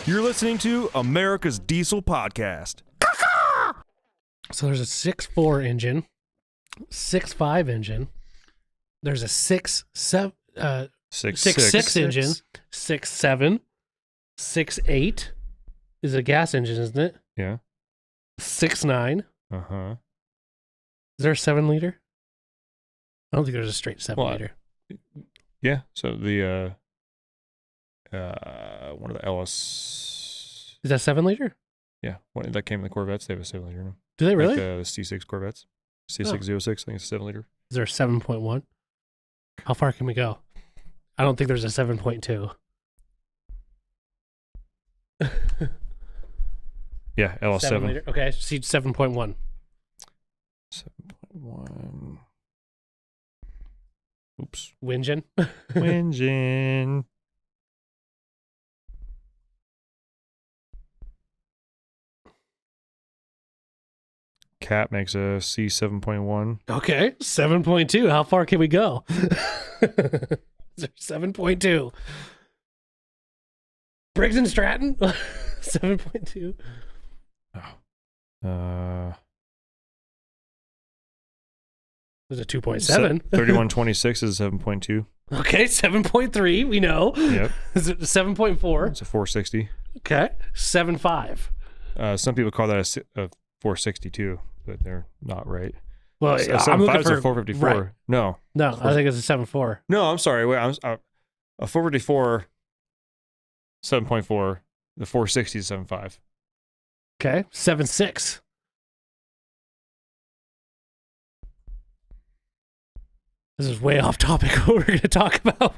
You're listening to America's Diesel Podcast. So there's a 6.4 engine, 6.5 engine. There's a 6.6 engine, 6.7, 6.8 is a gas engine, isn't it? Yeah. 6.9. Uh-huh. Is there a 7 liter? I don't think there's a straight 7 liter. Yeah. So the one of the LS. Is that 7 liter? Yeah. One that came in the Corvettes. They have a 7 liter now. Do they really? Like the C6 Corvettes. C606. I think it's a 7 liter. Is there a 7.1? How far can we go? I don't think there's a 7.2. Yeah. LS7. 7 liter. Okay. See 7.1. 7.1. Oops. Wingen. Engine. Cat makes a C7.1. Okay. 7.2. How far can we go? Is there 7.2? Briggs and Stratton? 7.2. There's a 2.7. 3126 is a 7.2. Okay, 7.3, we know. Yep. Is it 7.4? It's a 460. Okay, 7.5. Some people call that a 462, but they're not right. Well, A I'm looking 7.5 is for a 454. Right. No, I think it's a 7.4. no, I'm sorry. Wait, a 454, 7.4. The 460 is 7.5. Okay, 7.6. This is way off topic what we're going to talk about.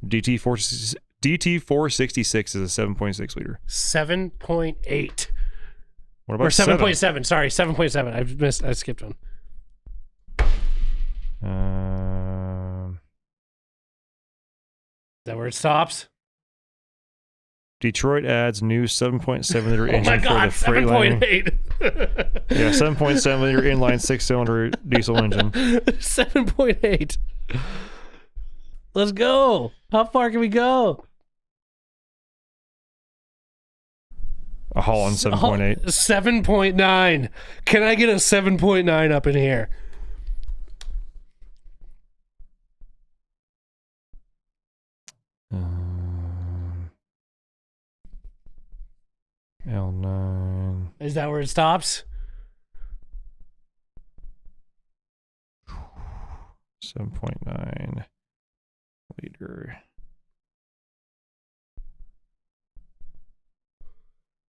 DT466 is a 7.6 liter. 7.8. What about Or 7.7. Sorry, 7.7. I skipped one. Is that where it stops? Detroit adds new 7.7 liter Oh engine my God, for the Freightliner. 7.8. Yeah, 7.7 liter inline 6-cylinder diesel engine. 7.8. Let's go. How far can we go? A Holland 7.8. 7.9. Can I get a 7.9 up in here? L9. Is that where it stops? 7.9 liter.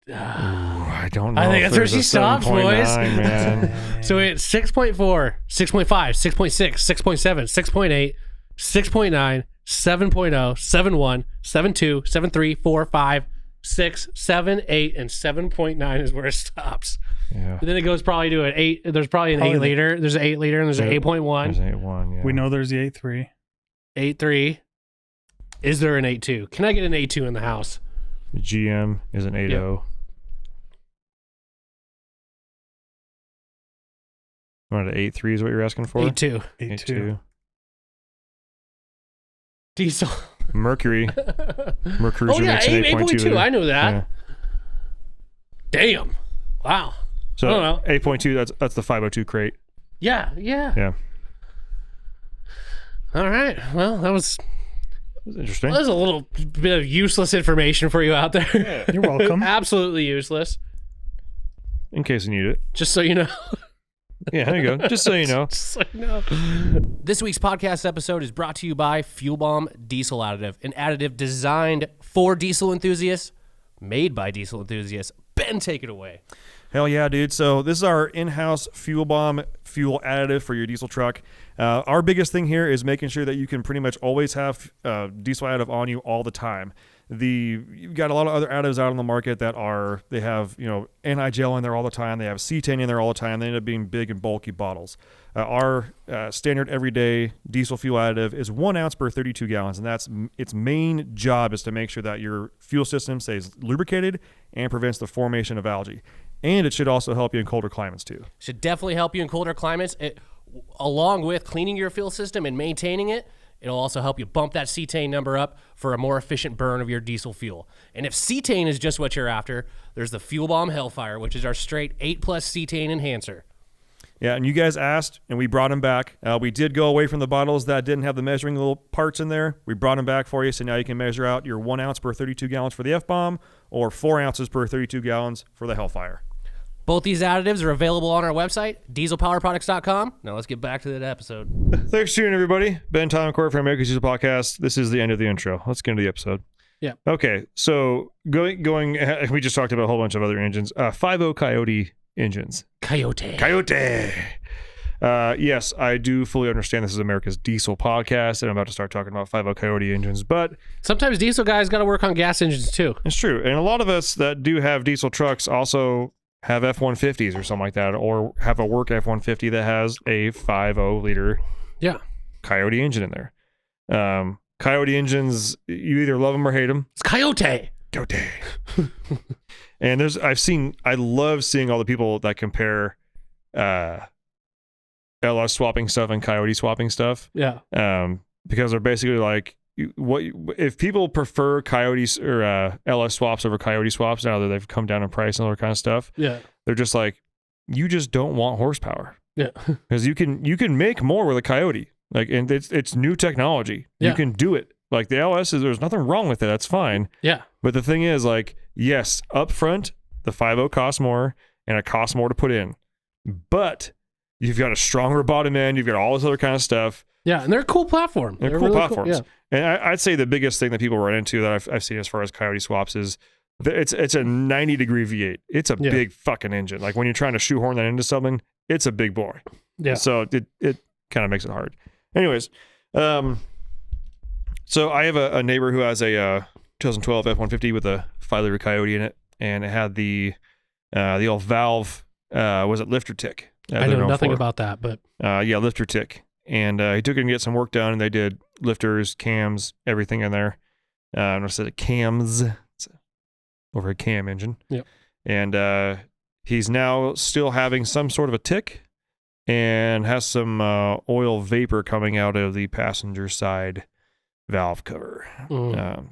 Ooh, I don't know. I think if that's where there's she a stops, 7.9, boys. Man. So it's 6.4, 6.5, 6.6, 6.7, 6.8, 6.9, 7.0, 7.1, 7.2, 7.3, 4, 5, 6, 7, 8, and 7.9 is where it stops. Yeah. And then it goes probably to an 8. There's probably an 8 liter. There's an 8 liter and there's an 8.1. There's an 8.1, yeah. We know there's the 8.3. 8.3. Is there an 8.2? Can I get an 8.2 in the house? The GM is an 8.0. Yep. What, an 8.3 is what you're asking for? 8.2. 8.2. Diesel. Mercury. Mercury Oh, yeah, makes an 8.2. I know that. Yeah. Damn. Wow. So I don't know. 8.2, that's the 502 crate. Yeah. Yeah. All right. Well, that was Interesting. a little bit of useless information for you out there. You're welcome. Absolutely useless. In case you need it. Just so you know. Yeah, there you go. Just so you know. Just so you know. This week's podcast episode is brought to you by Fuel Bomb Diesel Additive, an additive designed for diesel enthusiasts, made by diesel enthusiasts. Ben, take it away. Hell yeah, dude. So this is our in-house Fuel Bomb fuel additive for your diesel truck. Our biggest thing here is making sure that you can pretty much always have diesel additive on you all the time. You've got a lot of other additives out on the market that they have, anti-gel in there all the time. They have cetane in there all the time. They end up being big and bulky bottles. Our standard everyday diesel fuel additive is 1 ounce per 32 gallons, and that's its main job is to make sure that your fuel system stays lubricated and prevents the formation of algae. And it should also help you in colder climates too. Should definitely help you in colder climates. Along with cleaning your fuel system and maintaining it, It'll also help you bump that cetane number up for a more efficient burn of your diesel fuel. And if cetane is just what you're after, there's the Fuel Bomb Hellfire, which is our straight 8+ cetane enhancer. Yeah, and you guys asked, and we brought them back. We did go away from the bottles that didn't have the measuring little parts in there. We brought them back for you, so now you can measure out your 1 ounce per 32 gallons for the F-Bomb or 4 ounces per 32 gallons for the Hellfire. Both these additives are available on our website, dieselpowerproducts.com. Now let's get back to that episode. Thanks for tuning in, everybody. Ben, Tom, and Corey from America's Diesel Podcast. This is the end of the intro. Let's get into the episode. Yeah. Okay, so going. We just talked about a whole bunch of other engines. 5.0 Coyote engines. Coyote. Yes, I do fully understand this is America's Diesel Podcast, and I'm about to start talking about 5.0 Coyote engines, but sometimes diesel guys got to work on gas engines too. It's true. And a lot of us that do have diesel trucks also have F-150s or something like that, or have a work F-150 that has a 5.0 liter Coyote engine in there. Coyote engines, you either love them or hate them. It's Coyote. And I love seeing all the people that compare LS swapping stuff and Coyote swapping stuff. Yeah. Because they're basically like, if people prefer Coyotes or LS swaps over Coyote swaps now that they've come down in price and all that kind of stuff, they're just like, you just don't want horsepower. Yeah. Because you can make more with a Coyote. Like, and it's new technology. Yeah. You can do it. Like the LS there's nothing wrong with it. That's fine. Yeah. But the thing is, like, yes, up front, the 5.0 costs more and it costs more to put in. But you've got a stronger bottom end. You've got all this other kind of stuff. Yeah, and they're a cool platform. They're cool really platforms. Cool. Yeah. And I'd say the biggest thing that people run into that I've seen as far as Coyote swaps is it's a 90-degree V8. It's a big fucking engine. Like when you're trying to shoehorn that into something, it's a big boy. Yeah. So it kind of makes it hard. Anyways, so I have a neighbor who has a 2012 F-150 with a 5-liter Coyote in it, and it had the old valve, was it lifter tick? I know nothing about that, but lifter tick. And he took it and get some work done, and they did lifters, cams, everything in there. And I said cams, it's over a cam engine. Yeah. And he's now still having some sort of a tick, and has some oil vapor coming out of the passenger side valve cover.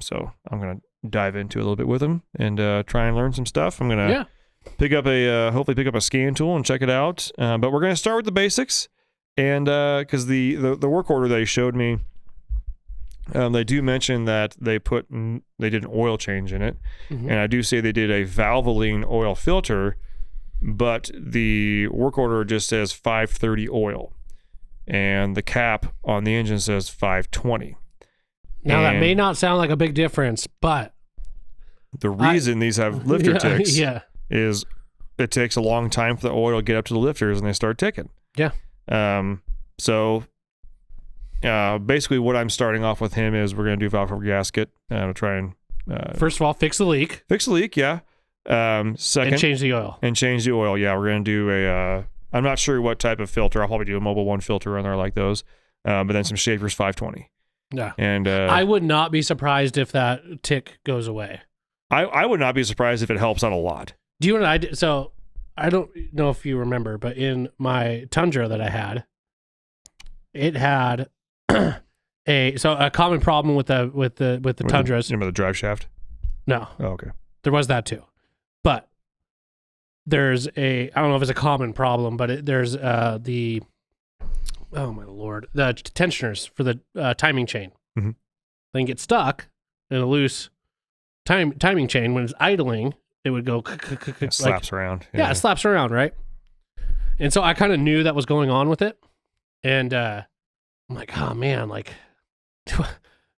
So I'm going to dive into it a little bit with him and try and learn some stuff. I'm going to hopefully pick up a scan tool and check it out. But we're going to start with the basics. And because the work order they showed me, they do mention that they did an oil change in it. Mm-hmm. And I do say they did a Valvoline oil filter, but the work order just says 530 oil, and the cap on the engine says 520. Now that may not sound like a big difference, but the reason these have lifter ticks is it takes a long time for the oil to get up to the lifters and they start ticking. Yeah. So basically what I'm starting off with him is we're going to do valve cover gasket. I'll try and first of all, fix the leak. Yeah. Second, and change the oil. Yeah, we're going to do I'm not sure what type of filter. I'll probably do a Mobile One filter on there like those. But then some Schaefer's 520. Yeah. And I would not be surprised if that tick goes away. I would not be surprised if it helps out a lot. Do you know what I did? So I don't know if you remember, but in my Tundra that I had, it had a common problem with the Tundras. Remember the drive shaft? No. Oh, okay. There was that too. But there's I don't know if it's a common problem, but there's oh my Lord, the tensioners for the timing chain. Mm-hmm. They can get stuck in a loose timing chain. When it's idling, it would go it slaps around. Yeah, it slaps around, right? And so I kind of knew that was going on with it. And I'm like, oh man, like, do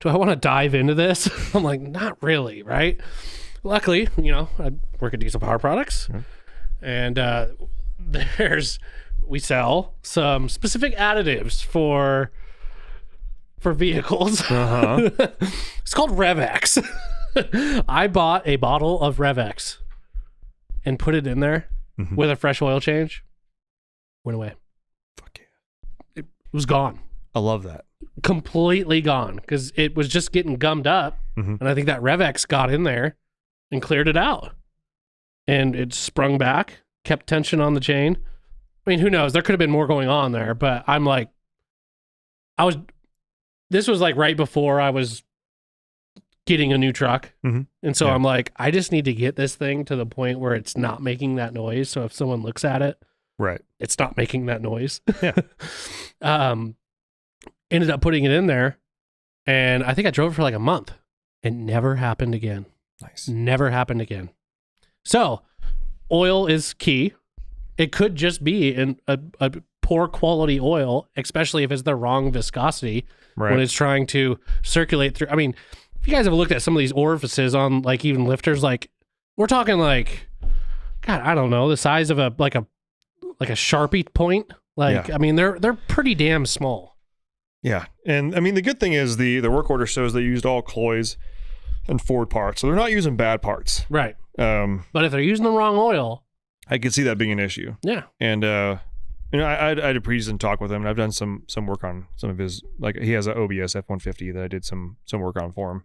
I want to dive into this? I'm like, not really, right? Luckily, I work at Diesel Power Products, and we sell some specific additives for vehicles. Uh-huh. It's called RevX. I bought a bottle of RevX and put it in there with a fresh oil change. Went away. Fuck yeah. It was gone. I love that. Completely gone, because it was just getting gummed up, and I think that RevX got in there and cleared it out, and it sprung back, kept tension on the chain. I mean, who knows? There could have been more going on there, but I'm like, this was like right before I was getting a new truck. Mhm. And so Yeah. I'm like, I just need to get this thing to the point where it's not making that noise. So if someone looks at it, Right. it's not making that noise. Yeah. Ended up putting it in there, and I think I drove it for like a month. It never happened again. Nice. Never happened again. So oil is key. It could just be in a poor quality oil, especially if it's the wrong viscosity Right. when it's trying to circulate through. I mean, if you guys have looked at some of these orifices on like even lifters, like we're talking like, God, I don't know, the size of a Sharpie point. Like, Yeah. I mean, they're pretty damn small. Yeah. And I mean, the good thing is the work order shows they used all Cloys and Ford parts. So they're not using bad parts. Right. But But if they're using the wrong oil, I could see that being an issue. yeah. And, I had a pre-season talk with him, and I've done some work on some of his, like he has an OBS F-150 that I did some work on for him.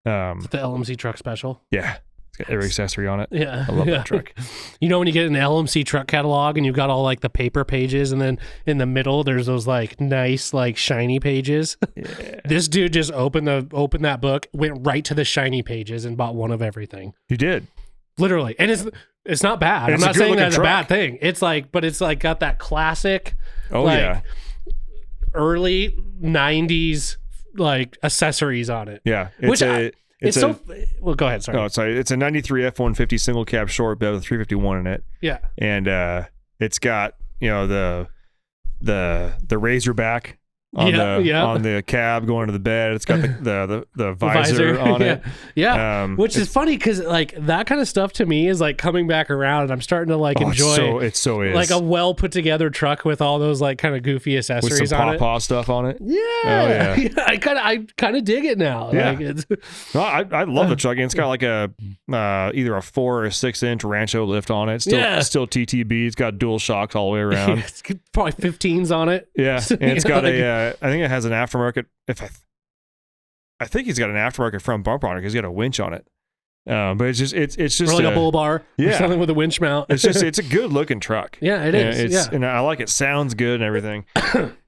The LMC truck special. Yeah. It's got every accessory on it. Yeah. I love Yeah. that truck. You know, when you get an LMC truck catalog and you've got all like the paper pages, and then in the middle there's those like nice like shiny pages. Yeah. This dude just opened that book, went right to the shiny pages, and bought one of everything. You did. Literally, and it's not bad. And I'm it's a not saying good-looking that's a truck. bad thing. It's like, but it's like got that classic, Oh, like, yeah. early '90s like accessories on it. Yeah. Well, go ahead. Sorry. No, it's a 93 F-150 single cab short bed with a 351 in it. Yeah. And it's got, the Razorback on the cab going to the bed. It's got the visor on it. Yeah. Which is funny because like that kind of stuff to me is like coming back around, and I'm starting to like enjoy it. So is like a well put together truck with all those like kind of goofy with accessories some on it. pawpaw stuff on it. Yeah. Oh, yeah. I kind of dig it now. Yeah. Like it's, No, I love the truck. And it's got like a either a 4 or a 6 inch Rancho lift on it. Still TTB. It's got dual shocks all the way around. it's got probably 15s on it. Yeah, and it's got Like- I think it has an aftermarket. I think he's got an aftermarket front bumper on it because he's got a winch on it. But it's just Or like a bull bar. Or Yeah. something with a winch mount. it's a good looking truck. Yeah, it is. And I like it. Sounds good and everything.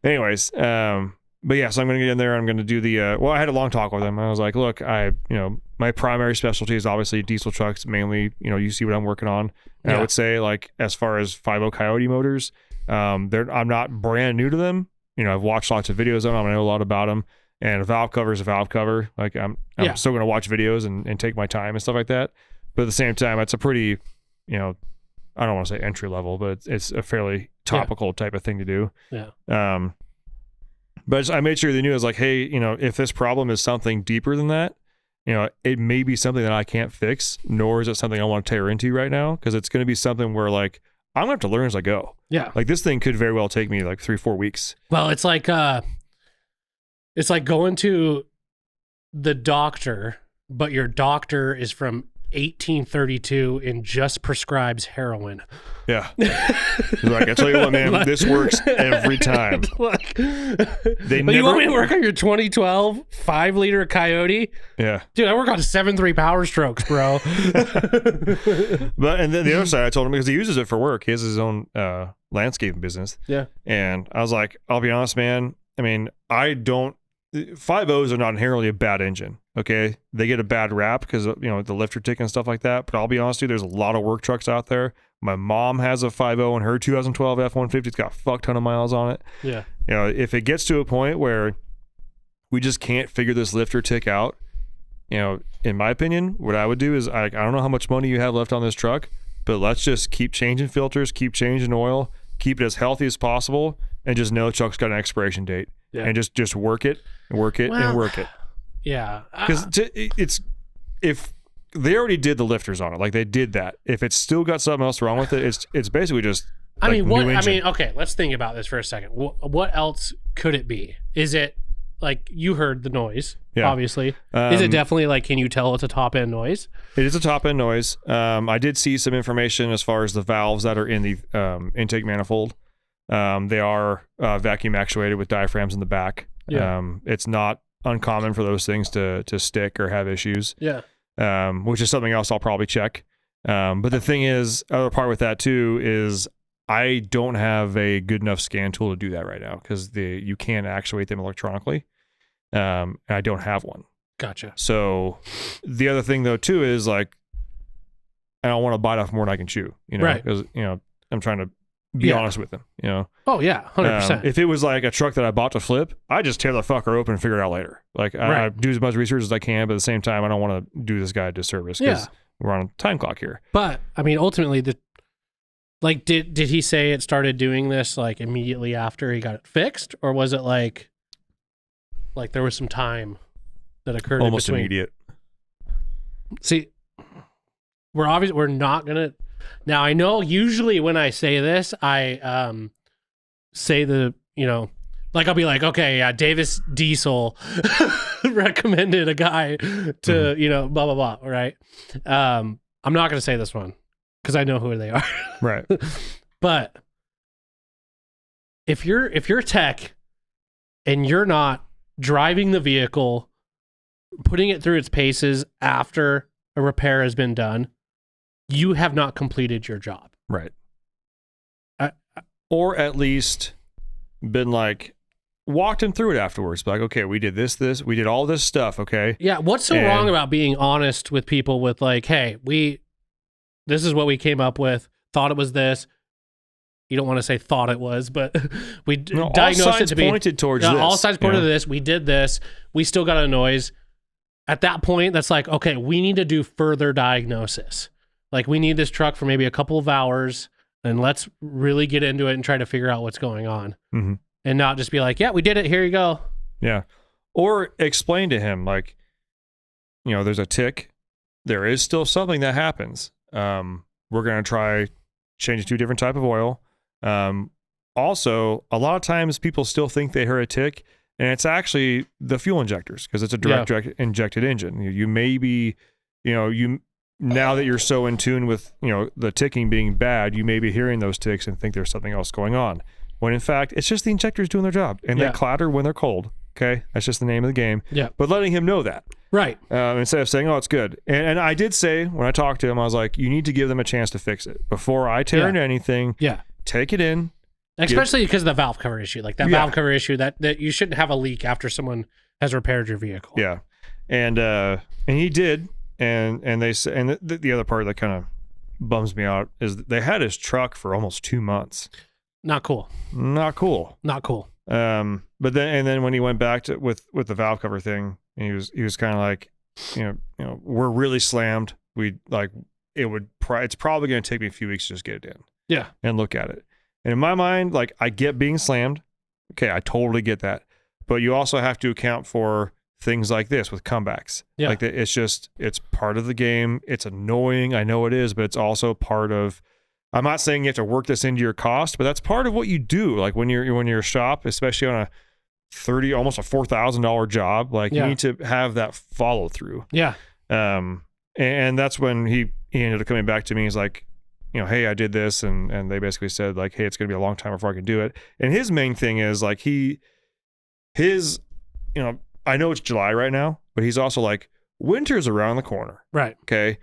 Anyways, but yeah, so I'm gonna get in there. I'm gonna do the. I had a long talk with him. I was like, look, my primary specialty is obviously diesel trucks. Mainly, you see what I'm working on. And I Yeah. would say, like, as far as 5.0 Coyote motors, I'm not brand new to them. I've watched lots of videos on them. I know a lot about them. And a valve cover is a valve cover. Like, I'm still going to watch videos and take my time and stuff like that. But at the same time, it's a pretty, I don't want to say entry level, but it's a fairly topical type of thing to do. Yeah. But I made sure they knew. I was like, hey, if this problem is something deeper than that, it may be something that I can't fix, nor is it something I want to tear into right now, because it's going to be something where, like, I'm going to have to learn as I go. Yeah. Like, this thing could very well take me like 3-4 weeks. Well, it's like going to the doctor, but your doctor is from 1832 and just prescribes heroin. Yeah. Like, I tell you what, man, this works every time. Like, They but you never- want me to work on your 2012 5-liter Coyote? Yeah. Dude, I work on 7.3 Power Strokes, bro. But and then the other side, I told him, because he uses it for work. He has his own landscaping business. Yeah. And I was like, I'll be honest, man. I mean, 5.0s are not inherently a bad engine. Okay. They get a bad rap because, the lifter tick and stuff like that. But I'll be honest with you, there's a lot of work trucks out there. My mom has a 5.0 in her 2012 F-150. It's got a fuck ton of miles on it. Yeah. If it gets to a point where we just can't figure this lifter tick out, in my opinion, what I would do is, I don't know how much money you have left on this truck, but let's just keep changing filters, keep changing oil, keep it as healthy as possible, and just know the truck's got an expiration date. Yeah. And just work it and work it and work it. Yeah. Because if they already did the lifters on it, like they did that, if it's still got something else wrong with it, it's basically just new engine. Okay, let's think about this for a second. What else could it be? Is it like, you heard the noise, Yeah. obviously. Is it definitely like, can you tell it's a top end noise? It is a top end noise. I did see some information as far as the valves that are in the intake manifold. They are vacuum actuated with diaphragms in the back. Yeah. It's not uncommon for those things to stick or have issues. Yeah. Which is something else I'll probably check. But the thing is, other part with that too is I don't have a good enough scan tool to do that right now, because you can actuate them electronically. and I don't have one. Gotcha. So the other thing though too is like I don't want to bite off more than I can chew, Right. because I'm trying to be honest with them, Oh yeah, 100%. If it was like a truck that I bought to flip, I just tear the fucker open and figure it out later. Like I do as much research as I can, but at the same time, I don't want to do this guy a disservice because we're on a time clock here. But I mean, ultimately, did he say it started doing this like immediately after he got it fixed, or was it like there was some time that occurred Almost in between? immediate. See, we're not gonna. Now I know usually when I say this, I say like I'll be like, okay, yeah, Davis Diesel recommended a guy to blah blah blah, right? I'm not gonna say this one because I know who they are, Right. But if you're tech and you're not driving the vehicle, putting it through its paces after a repair has been done, you have not completed your job. Right. Or at least been like, walked him through it afterwards. Like, okay, we did this, we did all this stuff, okay? Yeah, what's so wrong about being honest with people with like, hey, this is what we came up with, thought it was this. You don't want to say thought it was, but we diagnosed it to be pointed towards this. All signs pointed to this. We did this. We still got a noise. At that point, that's like, okay, we need to do further diagnosis. Like, we need this truck for maybe a couple of hours, and let's really get into it and try to figure out what's going on. Mm-hmm. And not just be like, yeah, we did it. Here you go. Yeah. Or explain to him, like, there's a tick. There is still something that happens. We're going to try changing to a different type of oil. Also, a lot of times people still think they heard a tick, and it's actually the fuel injectors because it's a direct injected engine. You may be, now that you're so in tune with, the ticking being bad, you may be hearing those ticks and think there's something else going on. When in fact, it's just the injectors doing their job, and they clatter when they're cold. Okay, that's just the name of the game. Yeah. But letting him know that, right? Instead of saying, "Oh, it's good," and I did say when I talked to him, I was like, "You need to give them a chance to fix it before I tear into anything." Yeah. Take it in. Especially because of the valve cover issue, like that valve cover issue that you shouldn't have a leak after someone has repaired your vehicle. Yeah, and he did, and they say, and the other part that kind of bums me out is they had his truck for almost 2 months. Not cool. Not cool. Not cool. But then when he went back to with the valve cover thing, he was kind of like, we're really slammed. It's probably going to take me a few weeks to just get it in. Yeah. And look at it. And in my mind, like, I get being slammed. Okay, I totally get that. But you also have to account for things like this with comebacks. Yeah. Like it's part of the game. It's annoying. I know it is, but it's also part of. I'm not saying you have to work this into your cost, but that's part of what you do. Like when you're a shop, especially on almost a $4,000 job, like you need to have that follow through. Yeah. And that's when he ended up coming back to me. He's like, hey, I did this, and they basically said like, hey, it's gonna be a long time before I can do it. And his main thing is like I know it's July right now, but he's also like, winter's around the corner. Right. Okay.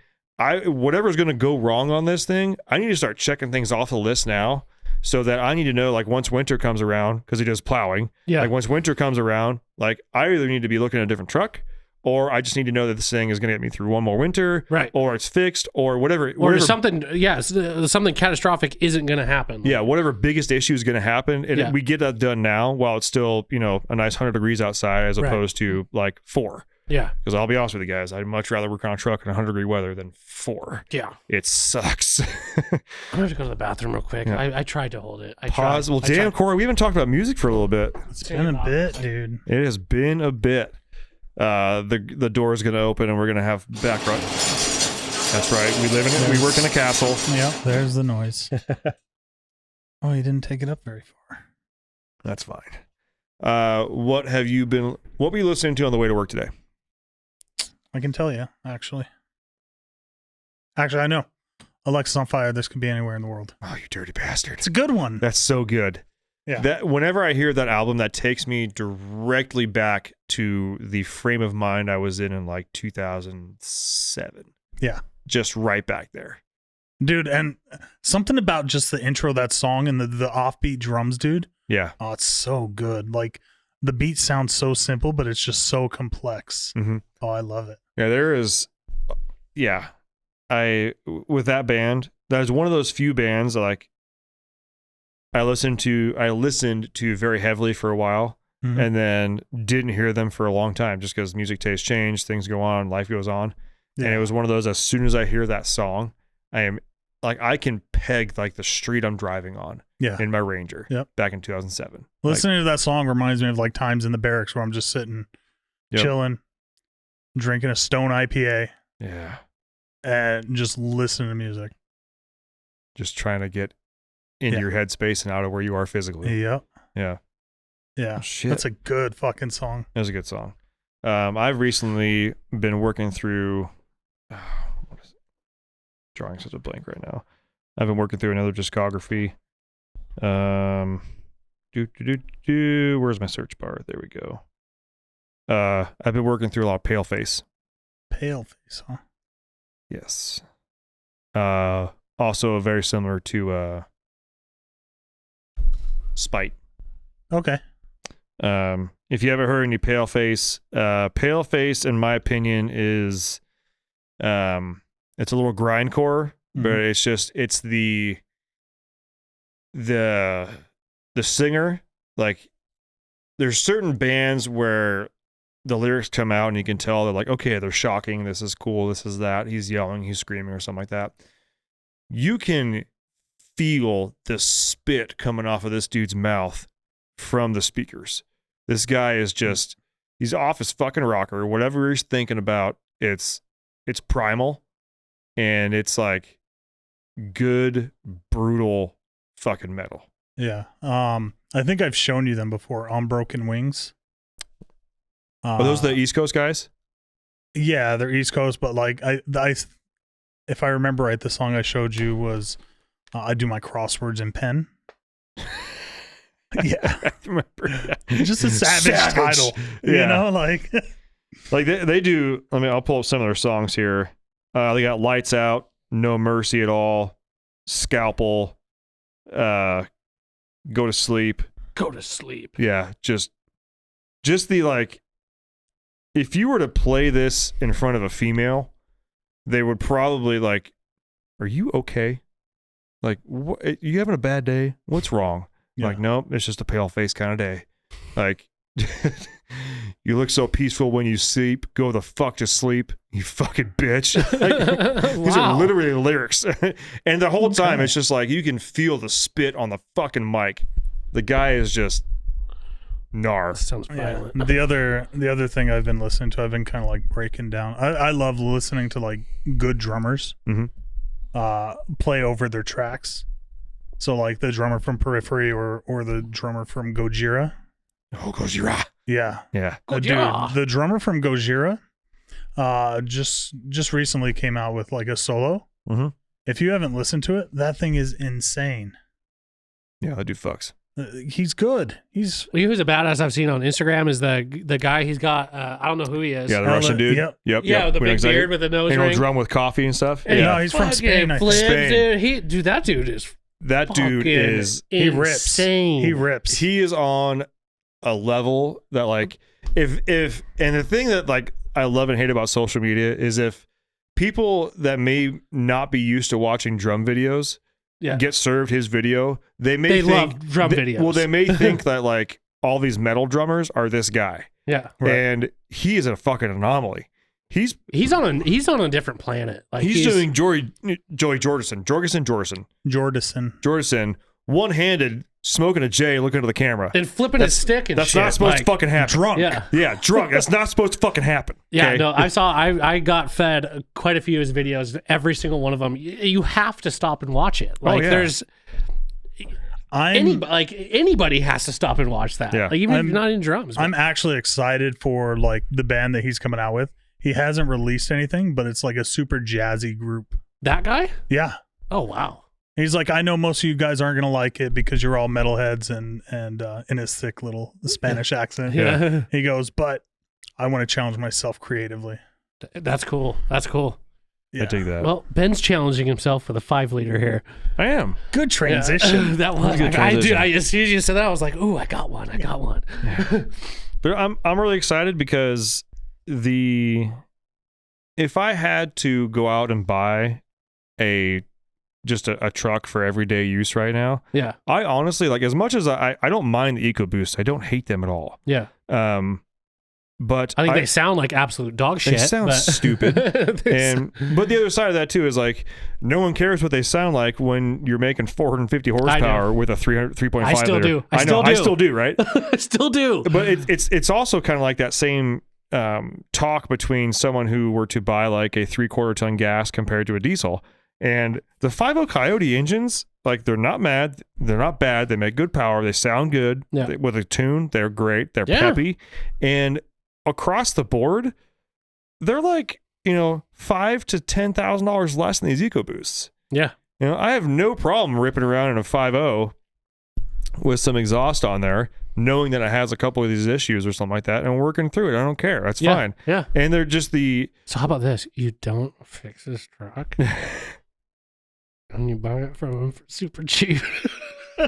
Whatever's going to go wrong on this thing, I need to start checking things off the list now so that I need to know, like, once winter comes around, because he does plowing. Yeah. Like, once winter comes around, like, I either need to be looking at a different truck, or I just need to know that this thing is going to get me through one more winter. Right. Or it's fixed, or whatever. Or something, something catastrophic isn't going to happen. Yeah. Whatever biggest issue is going to happen. And we get that done now while it's still, a nice 100 degrees outside as opposed to, like, 4. Yeah. Because I'll be honest with you guys, I'd much rather work on a truck in 100-degree weather than 4. Yeah. It sucks. I'm going to go to the bathroom real quick. Yeah. I tried to hold it. Pause. Well, damn, Corey, we haven't talked about music for a little bit. It's been a bit, dude. It has been a bit. The door is going to open and we're going to have background. That's right. We work in a castle. Yeah, there's the noise. Oh, you didn't take it up very far. That's fine. What were you listening to on the way to work today? I can tell you, actually. Actually, I know. Alexa's on Fire. This could be anywhere in the world. Oh, you dirty bastard. It's a good one. That's so good. Yeah. That whenever I hear that album, that takes me directly back to the frame of mind I was in like 2007. Yeah. Just right back there. Dude, and something about just the intro of that song and the offbeat drums, dude. Yeah. Oh, it's so good. Like, the beat sounds so simple, but it's just so complex. Mm-hmm. Oh, I love it. Yeah, there is. Yeah, with that band, that is one of those few bands that, like, I listened to very heavily for a while, Mhm. and then didn't hear them for a long time, just because music tastes change, things go on, life goes on, Yeah. and it was one of those. As soon as I hear that song, I can peg like the street I'm driving on Yeah. in my Ranger. Yep. Back in 2007. Listening to that song reminds me of like times in the barracks where I'm just sitting, Yep. chilling, drinking a Stone IPA, Yeah, and just listening to music. just trying to get into Yeah. your headspace and out of where you are physically. Yep. Yeah. Yeah. Oh, shit. That's a good fucking song. It was a good song. I've recently been working through. What is it? Drawing such a blank right now. I've been working through another discography. Where's my search bar? There we go. I've been working through a lot of Paleface. Paleface, huh? Yes. Also very similar to Spite. Okay. If you ever heard any Paleface, Paleface, in my opinion, is it's a little grindcore, but it's the singer. Like, there's certain bands where the lyrics come out and you can tell they're like, okay, they're shocking, this is cool, this is that, he's yelling, he's screaming, or something like that. You can feel the spit coming off of this dude's mouth from the speakers. This guy is just, he's off his fucking rocker. Whatever he's thinking about, it's primal, and it's like good, brutal fucking metal. Yeah. I think I've shown you them before. On Broken Wings. Are those the East Coast guys? Yeah, they're East Coast, but like I if I remember right, the song I showed you was I do my crosswords in pen. Yeah. I remember. Just a savage title. Yeah. You know, like Like they do. I mean, I'll pull up some of their songs here. They got Lights Out, No Mercy at All, Scalpel, Go to Sleep. Go to sleep. Yeah, just the, like, if you were to play this in front of a female, they would probably like, "Are you okay? Like, what, you having a bad day? What's wrong?" Yeah. Like, nope, it's just a pale face kind of day. Like, you look so peaceful when you sleep. Go the fuck to sleep, you fucking bitch. Like, these are Wow. literally the lyrics. And the whole time, it's just like, you can feel the spit on the fucking mic. The guy is just gnar. Sounds yeah. violent. The other thing I've been listening to, I've been kind of like breaking down. I love listening to like good drummers play over their tracks. So like the drummer from Periphery or the drummer from Gojira. Oh, Gojira. Yeah. Yeah. Gojira. Dude, the drummer from Gojira just recently came out with like a solo. Mm-hmm. If you haven't listened to it, that thing is insane. Yeah, that dude fucks. He's good. He's Well, who's a badass I've seen on Instagram is the guy. He's got I don't know who he is. Yeah, the Russian dude. Yep. Yep. Yeah, with the We know big exactly- beard with the nose And he'll ring. drum with coffee and stuff. And Yeah. no, he's from Fucking Spain. I think. flips, Spain. dude. That dude is That dude fucking is, He rips. insane. He rips. he is on a level that, like, if and the thing that, like, I love and hate about social media is if people that may not be used to watching drum videos Yeah. get served his video, they may They think love drum videos. Well, they may think that, like, all these metal drummers are this guy, Yeah. Right. and he is a fucking anomaly. He's He's on a different planet. Like he's doing Joey Jordison one-handed, smoking a J, looking into the camera. and flipping his stick and That's shit. not supposed like, to fucking happen. drunk. Yeah. Yeah, drunk. That's not supposed to fucking happen. Yeah, okay? no, I got fed quite a few of his videos. Every single one of them, you have to stop and watch it. Like yeah. there's anybody has to stop and watch that. Yeah. Like even if you're not in drums. I'm actually excited for like the band that he's coming out with. He hasn't released anything, but it's like a super jazzy group. That guy? Yeah. Oh wow. He's like, I know most of you guys aren't gonna like it because you're all metalheads and in his thick little Spanish accent. Yeah. He goes, but I want to challenge myself creatively. That's cool. That's cool. Yeah. I take that. Well, Ben's challenging himself for the 5-liter here. I am. Good transition. That was Good I did. transition. As soon as you said that, I was like, "Ooh, I got one! I got one!" But I'm really excited because if I had to go out and buy a truck for everyday use right now, Yeah, I honestly, like, as much as I don't mind the EcoBoost, I don't hate them at all. yeah. But I think they sound like absolute dog shit. they sound but stupid. But the other side of that too is like no one cares what they sound like when you're making 450 horsepower with a 3.5 I still liter. do. I still do, right? I still do. But it's also kind of like that same talk between someone who were to buy like a 3/4 ton gas compared to a diesel. And the 5.0 Coyote engines, like, they're not bad. They make good power. They sound good. Yeah. With a tune, they're great. They're Yeah. peppy. And across the board, they're like, $5,000 to $10,000 less than these EcoBoosts. Yeah. I have no problem ripping around in a 5.0 with some exhaust on there, knowing that it has a couple of these issues or something like that, and working through it. I don't care. That's fine. Yeah. And they're just So how about this? You don't fix this truck, and you buy it from him for super cheap. I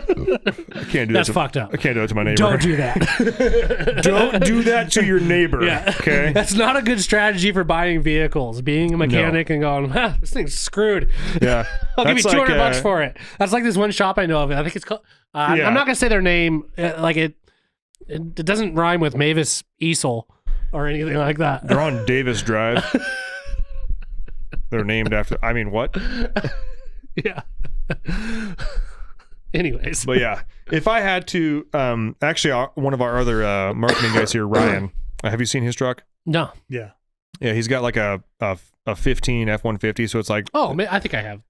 can't do That's that. fucked up. I can't do it to my neighbor. Don't do that. Don't do that to your neighbor. Yeah. Okay. That's not a good strategy for buying vehicles. Being a mechanic and going, this thing's screwed. Yeah. I'll give you That's like, $200 for it. That's like this one shop I know of. I think it's called. Yeah. I'm not gonna say their name. It doesn't rhyme with Mavis Easel or anything like that. They're on Davis Drive. They're named after. I mean, what? Yeah. Anyways, But yeah, if I had to, actually, one of our other marketing guys here, Ryan. Have you seen his truck? no. Yeah. Yeah, he's got like a 15 F-150, so it's like Oh, I think I have.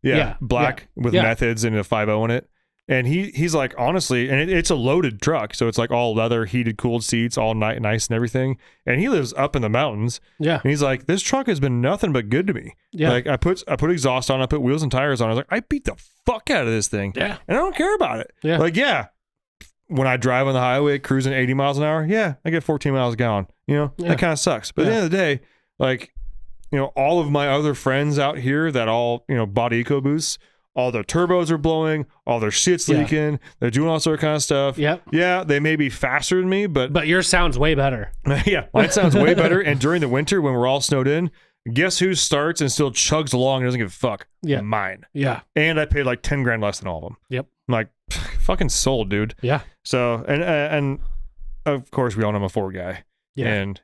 black with Yeah. methods and a 5.0 in it. And he's like, honestly, and it's a loaded truck, so it's like all leather, heated, cooled seats, all nice and everything. And he lives up in the mountains. Yeah. And he's like, this truck has been nothing but good to me. Yeah. Like I put exhaust on, I put wheels and tires on. I was like, I beat the fuck out of this thing. Yeah. And I don't care about it. Yeah. Like, yeah, when I drive on the highway cruising 80 miles an hour, yeah, I get 14 miles a gallon. That kind of sucks. But at the end of the day, like, all of my other friends out here that all, bought EcoBoosts, all their turbos are blowing, all their shit's leaking, they're doing all sort of kind of stuff. Yep. Yeah, they may be faster than me, but yours sounds way better. yeah, mine sounds way better. And during the winter when we're all snowed in, guess who starts and still chugs along and doesn't give a fuck? Yeah. Mine. Yeah. And I paid like 10 grand less than all of them. Yep. I'm like, fucking sold, dude. Yeah. So, and of course we all know I'm a Ford guy. Yeah. And,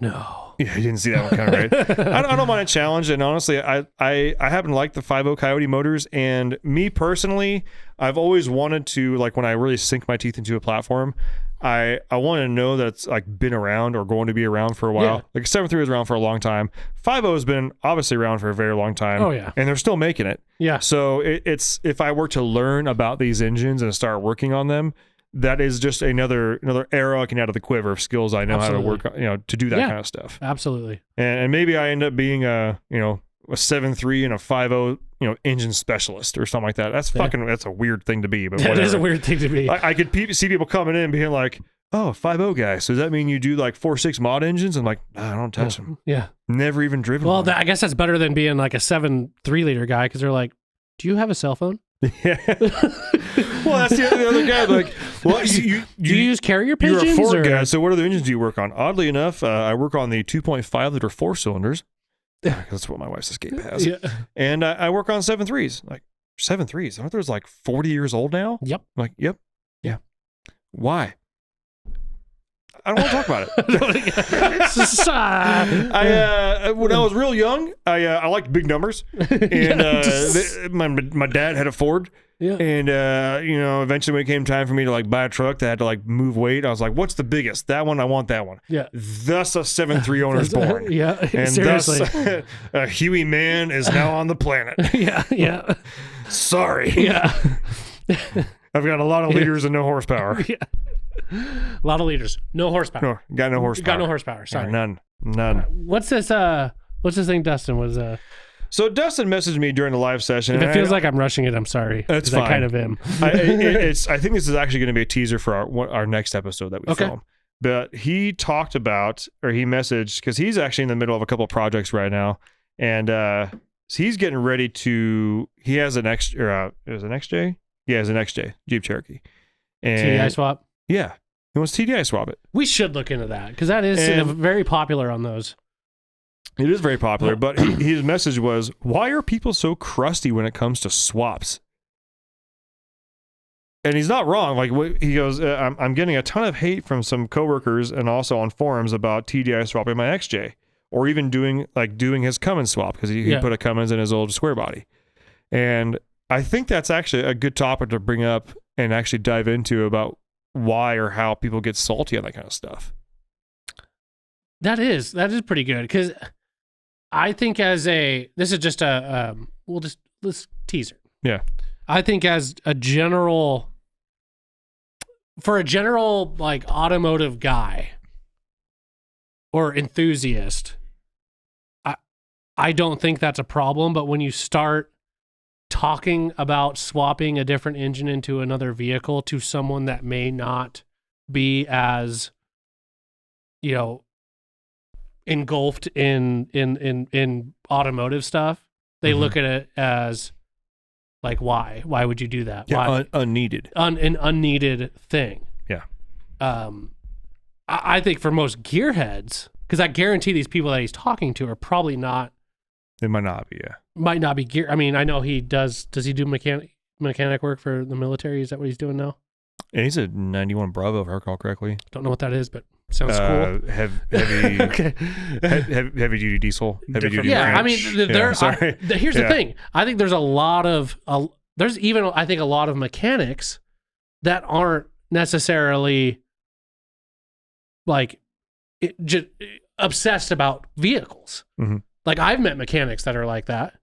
No. yeah, you didn't see that one coming, right? I don't mind a challenge, and honestly, I happen to like the 5.0 Coyote motors, and me personally, I've always wanted to, like, when I really sink my teeth into a platform, I want to know that it's like been around or going to be around for a while. Yeah. Like 7.3 was around for a long time. 5.0 has been obviously around for a very long time. Oh, yeah. And they're still making it. Yeah. So it's if I were to learn about these engines and start working on them, that is just another arrow I can add to the quiver of skills I know Absolutely. how to work, to do that kind of stuff. Absolutely. And maybe I end up being a 7.3 and a 5.0, engine specialist or something like that. That's that's a weird thing to be, but That whatever. is a weird thing to be. I could see people coming in and being like, oh, 5.0 guy. So does that mean you do like 4.6 mod engines? I'm like, no, I don't touch them. Yeah. Never even driven Well, one. I guess that's better than being like a 7.3 liter guy because they're like, do you have a cell phone? Yeah. Well, that's the other guy. Like, well, Do you use carrier pigeons? You're a Ford or? guy, so what other engines do you work on? Oddly enough, I work on the 2.5 liter 4 cylinders. That's what my wife's Escape has. Yeah. And I work on 7.3s. Like 7.3s. Aren't those like 40 years old now? Yep. I'm like, yep. Yeah. Why? I don't want to talk about it. When I was real young, I liked big numbers, and my dad had a Ford, Yeah. and eventually when it came time for me to like buy a truck that had to like move weight, I was like, "What's the biggest? That one. I want that one." Yeah. Thus, a 7.3 owner is born. Yeah. And Seriously. thus, a Huey man is now on the planet. Yeah. Yeah. Sorry. Yeah. I've got a lot of liters and no horsepower. Yeah. A lot of liters. No horsepower. No, got no horsepower. Got no horsepower. Sorry. None. What's this thing Dustin was So Dustin messaged me during the live session. if it and feels like I'm rushing it, I'm sorry. That's 'Cause I fine. kind of am. I think this is actually going to be a teaser for our next episode that we film. But he talked about, or he messaged, because he's actually in the middle of a couple of projects right now, And so he's getting ready to. He has an extra. Is it an XJ? Yeah, it's an XJ Jeep Cherokee. And TDI swap. Yeah, he wants TDI swap it. We should look into that because that is very popular on those. It is very popular, but his message was, "Why are people so crusty when it comes to swaps?" And he's not wrong. Like he goes, I'm getting a ton of hate from some coworkers and also on forums about TDI swapping my XJ, or even doing his Cummins swap because he put a Cummins in his old square body. And I think that's actually a good topic to bring up and actually dive into about why or how people get salty on that kind of stuff. That is pretty good because I think this is just let's teaser. Yeah. I think as a general like automotive guy or enthusiast, I don't think that's a problem. But when you start talking about swapping a different engine into another vehicle to someone that may not be as, engulfed in automotive stuff, they look at it as like, why would you do that? Yeah, unneeded. An unneeded thing. Yeah. I think for most gearheads, because I guarantee these people that he's talking to are probably not. They might not be. Yeah. Might not be gear. I mean, I know he does. Does he do mechanic work for the military? Is that what he's doing now? And he's a 91 Bravo, if I recall correctly. Don't know what that is, but sounds cool. Heavy, okay. heavy duty diesel. Heavy duty. Yeah, ranch. I mean, Sorry. Here's the thing. I think there's a lot of a lot of mechanics that aren't necessarily like obsessed about vehicles. Mm-hmm. Like I've met mechanics that are like that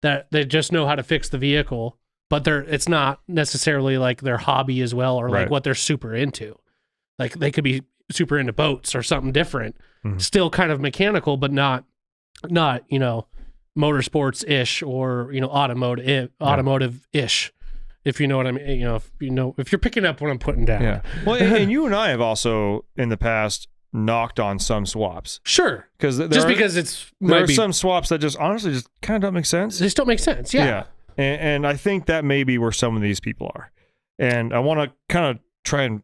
they just know how to fix the vehicle, but it's not necessarily like their hobby as well, or like what they're super into. Like they could be super into boats or something different, still kind of mechanical, but not motorsports ish or automotive ish. If you know what I mean, if you're picking up what I'm putting down. Yeah. Well, and you and I have also in the past knocked on some swaps. Sure. Because because there are some swaps that just honestly just kind of don't make sense. They just don't make sense. Yeah. And I think that may be where some of these people are. And I want to kind of try and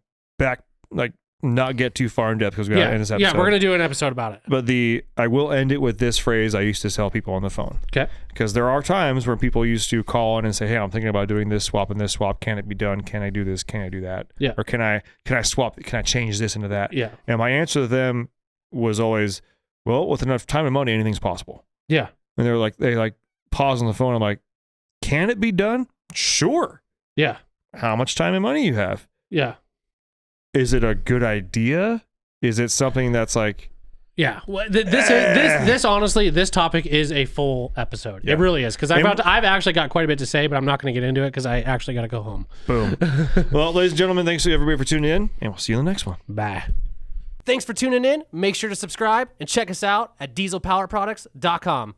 not get too far in depth because we got to end this episode. Yeah, we're going to do an episode about it. But I will end it with this phrase I used to tell people on the phone. Okay. Because there are times where people used to call in and say, "Hey, I'm thinking about doing this swap and this swap. Can it be done? Can I do this? Can I do that? Yeah. Or can I swap? Can I change this into that?" Yeah. And my answer to them was always, "Well, with enough time and money, anything's possible." Yeah. And they pause on the phone. I'm like, "Can it be done? Sure." Yeah. How much time and money you have? Yeah. Is it a good idea? Is it something that's like... Yeah. Well, this honestly, this topic is a full episode. Yeah. It really is. Because I've actually got quite a bit to say, but I'm not going to get into it because I actually got to go home. Boom. Well, ladies and gentlemen, thanks to everybody for tuning in, and we'll see you in the next one. Bye. Thanks for tuning in. Make sure to subscribe and check us out at dieselpowerproducts.com.